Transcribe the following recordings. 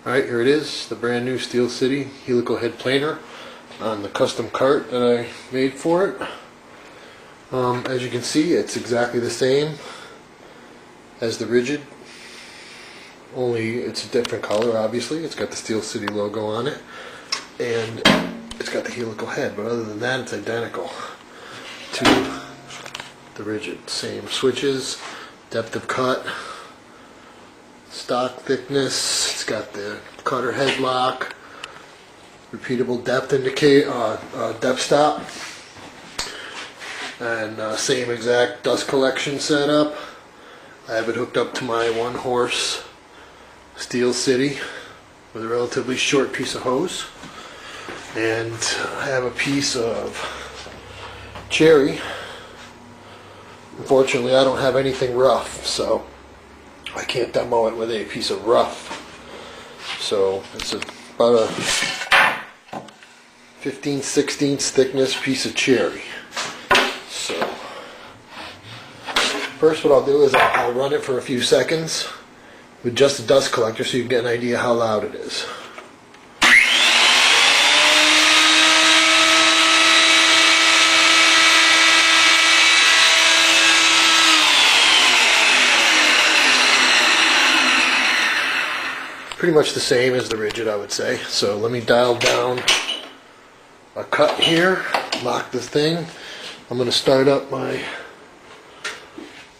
Alright, here it is, the brand new Steel City helical head planer on the custom cart that I made for it. As you can see, it's exactly the same as the rigid, only it's a different color. Obviously it's got the Steel City logo on it and it's got the helical head, but other than that it's identical to the rigid. Same switches, depth of cut, stock thickness. It's got the cutter head lock, repeatable depth depth stop, and same exact dust collection setup. I have it hooked up to my 1-horse Steel City with a relatively short piece of hose, and I have a piece of cherry. Unfortunately, I don't have anything rough, so I can't demo it with a piece of rough. So it's about a 15/16 thickness piece of cherry. So first what I'll do is I'll run it for a few seconds with just a dust collector so you can get an idea how loud it is. Pretty much the same as the rigid, I would say. So let me dial down a cut here, lock this thing. I'm going to start up my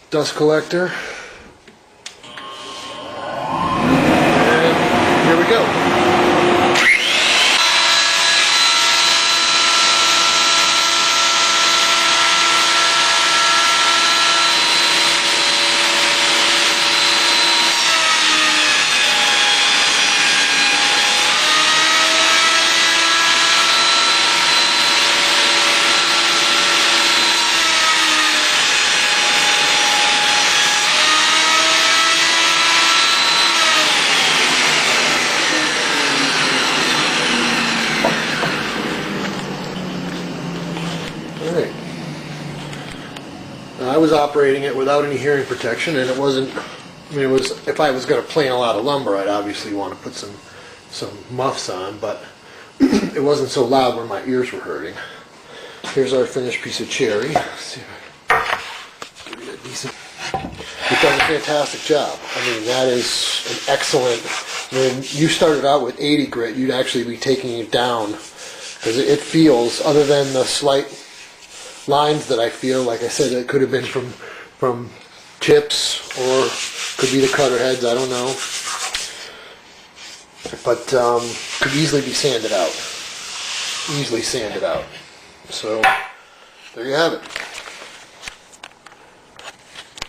dust collector. And here we go. Alright. I was operating it without any hearing protection, and it wasn't, I mean, it was, if I was going to plane a lot of lumber, I'd obviously want to put some muffs on, but it wasn't so loud where my ears were hurting. Here's our finished piece of cherry. Let's see if I give you a decent. It does a fantastic job. I mean, that is an excellent. When you started out with 80 grit, you'd actually be taking it down, because it feels, other than the slight lines that I feel, like I said, it could have been from chips or could be the cutter heads, I don't know, but could easily be sanded out, so there you have it.